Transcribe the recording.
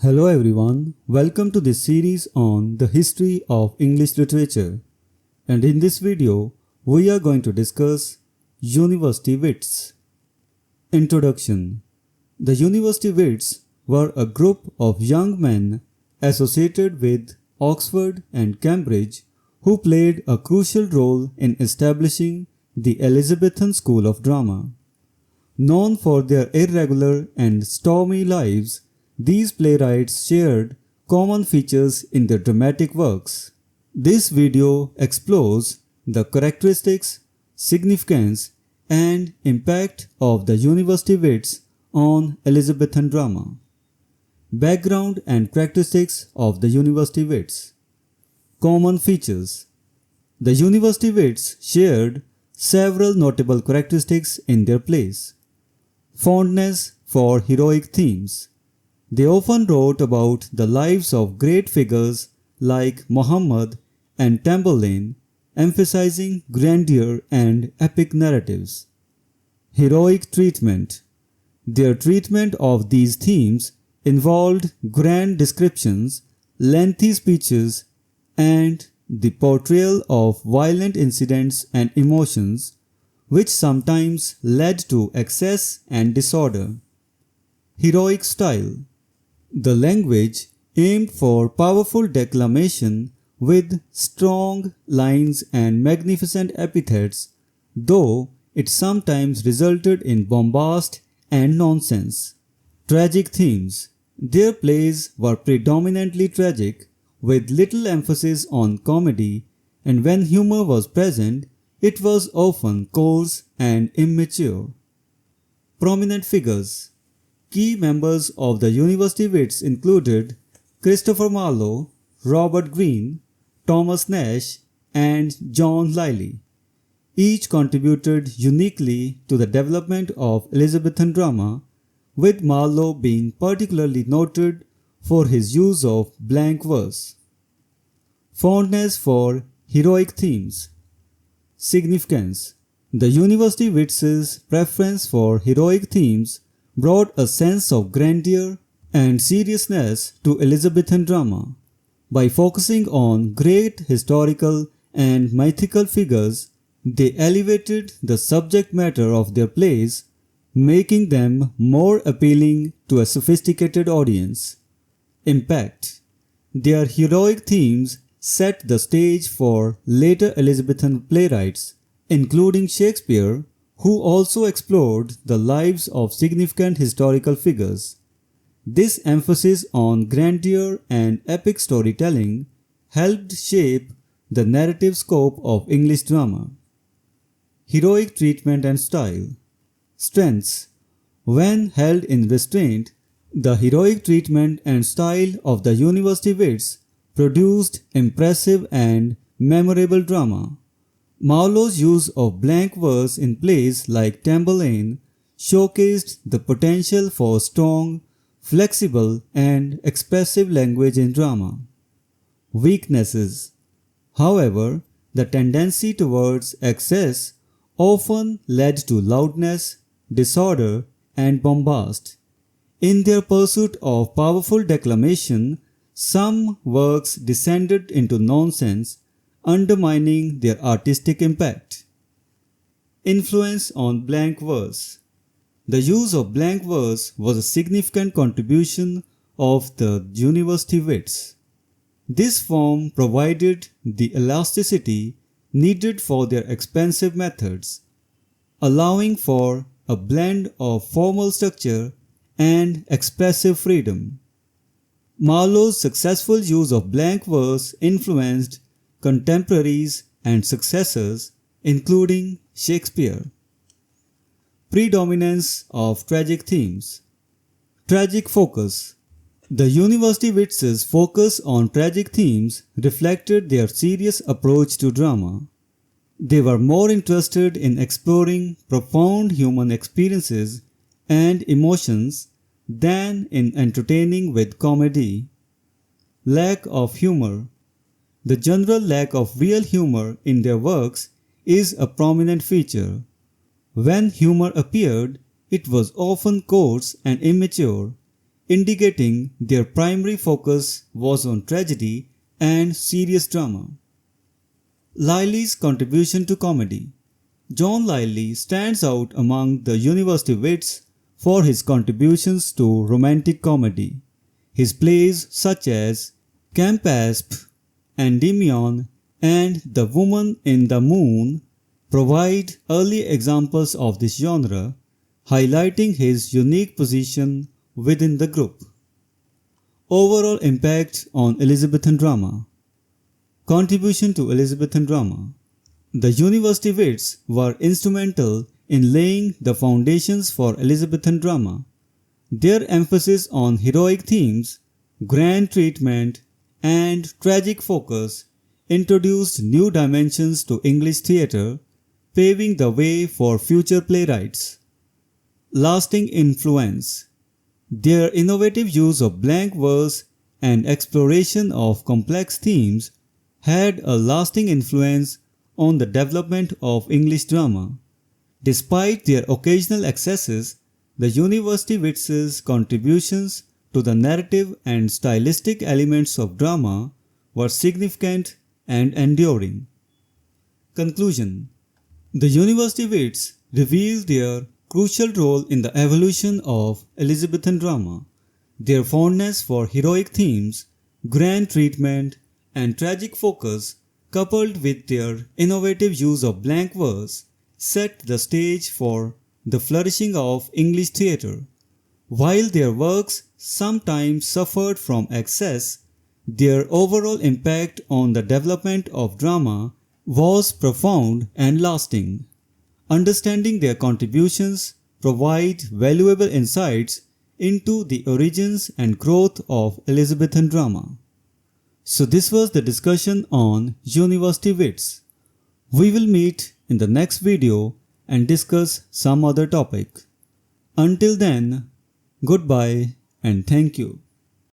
Hello everyone, welcome to this series on the history of English literature. And in this video, we are going to discuss University Wits. Introduction. The University Wits were a group of young men associated with Oxford and Cambridge who played a crucial role in establishing the Elizabethan school of drama. Known for their irregular and stormy lives, these playwrights shared common features in their dramatic works. This video explores the characteristics, significance, and impact of the University Wits on Elizabethan drama. Background and characteristics of the University Wits. Common features. The University Wits shared several notable characteristics in their plays. Fondness for heroic themes. They often wrote about the lives of great figures like Muhammad and Tamburlaine, emphasizing grandeur and epic narratives. Heroic treatment. Their treatment of these themes involved grand descriptions, lengthy speeches, and the portrayal of violent incidents and emotions, which sometimes led to excess and disorder. Heroic style. The language aimed for powerful declamation with strong lines and magnificent epithets, though it sometimes resulted in bombast and nonsense. Tragic themes. Their plays were predominantly tragic, with little emphasis on comedy, and when humor was present, it was often coarse and immature. Prominent figures. Key members of the University Wits included Christopher Marlowe, Robert Greene, Thomas Nash, and John Lyly. Each contributed uniquely to the development of Elizabethan drama, with Marlowe being particularly noted for his use of blank verse. Fondness for heroic themes. Significance. The University Wits' preference for heroic themes brought a sense of grandeur and seriousness to Elizabethan drama. By focusing on great historical and mythical figures, they elevated the subject matter of their plays, making them more appealing to a sophisticated audience. Impact. Their heroic themes set the stage for later Elizabethan playwrights, including Shakespeare, who also explored the lives of significant historical figures. This emphasis on grandeur and epic storytelling helped shape the narrative scope of English drama. Heroic treatment and style. Strengths. When held in restraint, the heroic treatment and style of the University Wits produced impressive and memorable drama. Marlowe's use of blank verse in plays like Tamburlaine showcased the potential for strong, flexible, and expressive language in drama. Weaknesses. However, the tendency towards excess often led to loudness, disorder, and bombast. In their pursuit of powerful declamation, some works descended into nonsense, undermining their artistic impact. Influence on blank verse. The use of blank verse was a significant contribution of the University Wits. This form provided the elasticity needed for their expansive methods, allowing for a blend of formal structure and expressive freedom. Marlowe's successful use of blank verse influenced contemporaries and successors, including Shakespeare. Predominance of tragic themes. Tragic focus. The University Wits' focus on tragic themes reflected their serious approach to drama. They were more interested in exploring profound human experiences and emotions than in entertaining with comedy. Lack of humor. The general lack of real humor in their works is a prominent feature. When humor appeared, it was often coarse and immature, indicating their primary focus was on tragedy and serious drama. Lyly's contribution to comedy. John Lyly stands out among the university wits for his contributions to romantic comedy. His plays such as Camp Asp, Endymion, and The Woman in the Moon provide early examples of this genre, highlighting his unique position within the group. Overall impact on Elizabethan drama. Contribution to Elizabethan drama. The university wits were instrumental in laying the foundations for Elizabethan drama. Their emphasis on heroic themes, grand treatment, and tragic focus introduced new dimensions to English theatre, paving the way for future playwrights. Lasting influence. Their innovative use of blank verse and exploration of complex themes had a lasting influence on the development of English drama. Despite their occasional excesses, the university wits' contributions to the narrative and stylistic elements of drama were significant and enduring. Conclusion. The university wits revealed their crucial role in the evolution of Elizabethan drama. Their fondness for heroic themes, grand treatment, and tragic focus, coupled with their innovative use of blank verse, set the stage for the flourishing of English theatre. While their works sometimes suffered from excess, their overall impact on the development of drama was profound and lasting. Understanding their contributions provide valuable insights into the origins and growth of Elizabethan drama. So this was the discussion on university wits. We will meet in the next video and discuss some other topic. Until then, goodbye and thank you.